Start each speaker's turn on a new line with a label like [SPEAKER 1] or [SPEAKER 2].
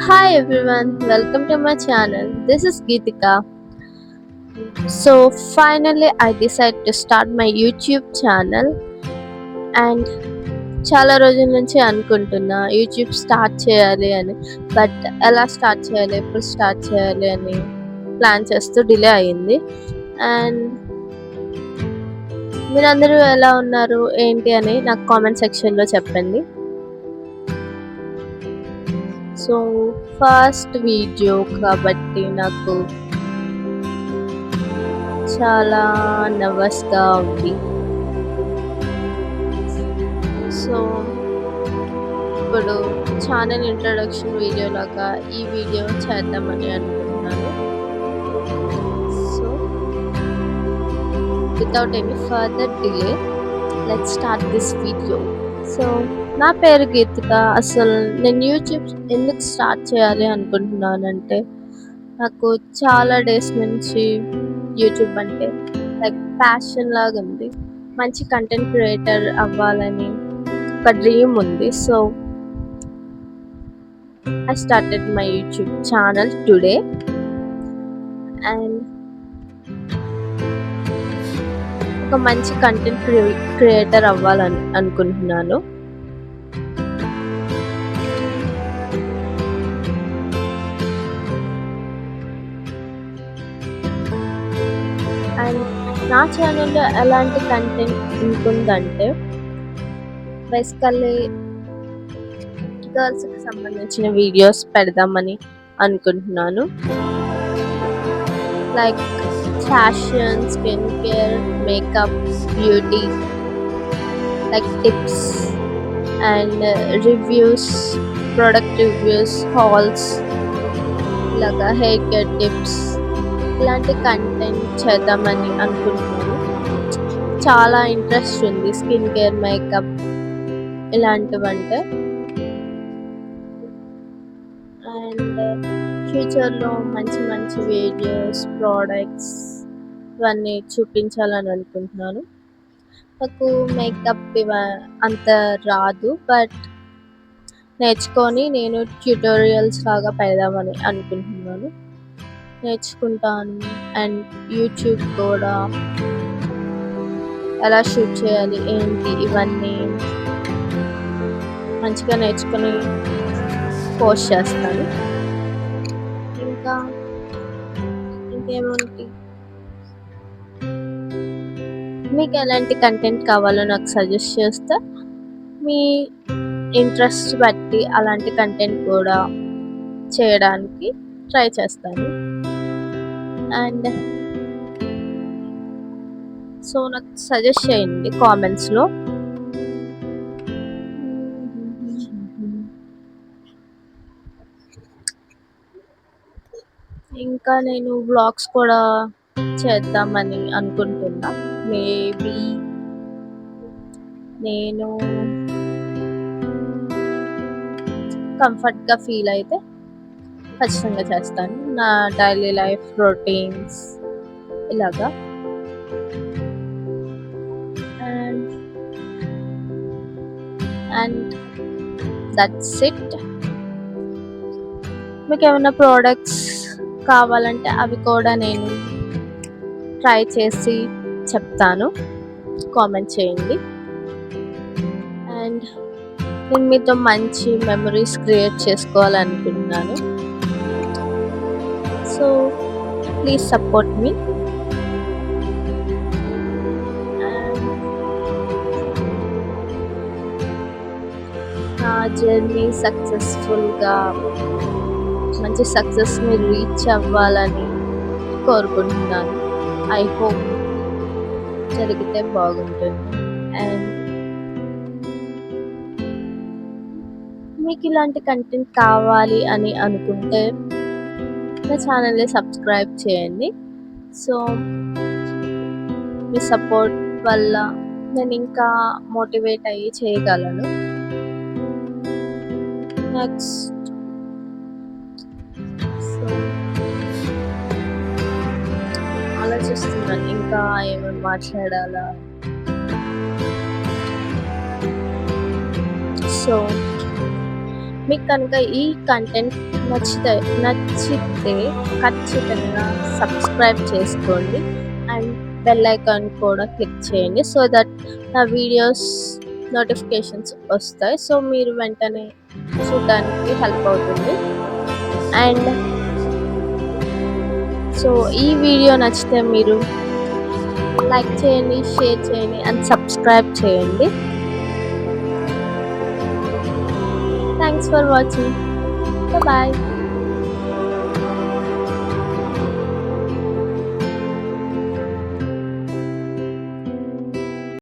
[SPEAKER 1] Hi everyone, welcome to my channel. This is Geetika. So finally I decided to start my YouTube channel and చాలా రోజుల నుంచి అనుకుంటున్నా YouTube start చేయాలి అని. But ఎలా start చేయాలి, ఎప్పుడు స్టార్ట్ చేయాలి అని ప్లాన్ చేస్తూ డిలే అయింది. అండ్ మీరందరూ ఎలా ఉన్నారు ఏంటి అని నాకు కామెంట్ సెక్షన్లో చెప్పండి. సో ఫస్ట్ వీడియో కాబట్టి నాకు చాలా నర్వస్గా ఉంది. సో ఇప్పుడు ఛానల్ ఇంట్రడక్షన్ వీడియో లాగా ఈ వీడియో చేద్దామని అనుకుంటున్నాను. So without any further delay let's start this video. So నా పేరు గీతిక. అసలు నేను యూట్యూబ్ ఎందుకు స్టార్ట్ చేయాలి అనుకుంటున్నానంటే, నాకు చాలా డేస్ నుంచి యూట్యూబ్ అంటే లైక్ ప్యాషన్ లాగా ఉంది. మంచి కంటెంట్ క్రియేటర్ అవ్వాలని ఒక డ్రీమ్ ఉంది. So I started my YouTube channel today and ఒక మంచి కంటెంట్ క్రియేటర్ అవ్వాలని అనుకుంటున్నాను. అండ్ నా ఛానల్లో ఎలాంటి కంటెంట్ ఉంటుందంటే, బేసికల్లీ గర్ల్స్కి సంబంధించిన వీడియోస్ పెడదామని అనుకుంటున్నాను. Like fashion, skin care, makeup, beauty, like tips and reviews, product reviews, halls, ఇలాగా హెయిర్ కేర్ టిప్స్, ఇలాంటి కంటెంట్ చేద్దామని అనుకుంటున్నాను. చాలా ఇంట్రెస్ట్ ఉంది స్కిన్ కేర్, మేకప్ ఇలాంటివంటే. అండ్ ఫ్యూచర్లో మంచి మంచి వీడియోస్, ప్రోడక్ట్స్ ఇవన్నీ చూపించాలని అనుకుంటున్నాను. నాకు మేకప్ అంత రాదు, బట్ నేర్చుకొని నేను ట్యూటోరియల్స్ లాగా పెడదామని అనుకుంటున్నాను. నేర్చుకుంటాను. అండ్ యూట్యూబ్ కూడా ఎలా షూట్ చేయాలి ఏంటి ఇవన్నీ మంచిగా నేర్చుకొని పోస్ట్ చేస్తాను. ఇంకేముంది, మీకు ఎలాంటి కంటెంట్ కావాలో నాకు సజెస్ట్ చేస్తే మీ ఇంట్రెస్ట్ బట్టి అలాంటి కంటెంట్ కూడా చేయడానికి ట్రై చేస్తాను. అండ్ సో నాకు సజెస్ట్ చేయండి కామెంట్స్లో. ఇంకా నేను వ్లాగ్స్ కూడా చేద్దామని అనుకుంటున్నా. మేబీ నేను కంఫర్ట్గా ఫీల్ అయితే ఖచ్చితంగా చేస్తాను. నా డైలీ లైఫ్ రొటీన్స్ ఇలాగా. And that's it. మీకు ఏమైనా ప్రోడక్ట్స్ కావాలంటే అవి కూడా నేను ట్రై చేసి చెప్తాను, కామెంట్ చేయండి. అండ్ నేను మీతో మంచి మెమరీస్ క్రియేట్ చేసుకోవాలనుకుంటున్నాను. సో ప్లీజ్ సపోర్ట్ మీ. నా జర్నీ సక్సెస్ఫుల్గా మంచి సక్సెస్ని రీచ్ అవ్వాలని కోరుకుంటున్నాను. ఐ హోప్ జరిగితే బాగుంటుంది. అండ్ మీకు ఇలాంటి కంటెంట్ కావాలి అని అనుకుంటే నా ఛానల్ని సబ్స్క్రైబ్ చేయండి. సో మీ సపోర్ట్ వల్ల నేను ఇంకా మోటివేట్ అయ్యి చేయగలను. నెక్స్ట్ ఆలోచిస్తున్నాను ఇంకా ఏమేమి మాట్లాడాలా. సో మీకు కనుక ఈ కంటెంట్ నచ్చితే నచ్చితే ఖచ్చితంగా సబ్స్క్రైబ్ చేసుకోండి అండ్ బెల్ ఐకాన్ కూడా క్లిక్ చేయండి సో దట్ నా వీడియోస్ నోటిఫికేషన్స్ వస్తాయి సో మీరు వెంటనే చూడడానికి హెల్ప్ అవుతుంది అండ్ సో ఈ వీడియో నచ్చితే మీరు లైక్ చేయండి షేర్ చేయండి అండ్ సబ్స్క్రైబ్ చేయండి థ్యాంక్స్ ఫర్ వాచింగ్ బాయ్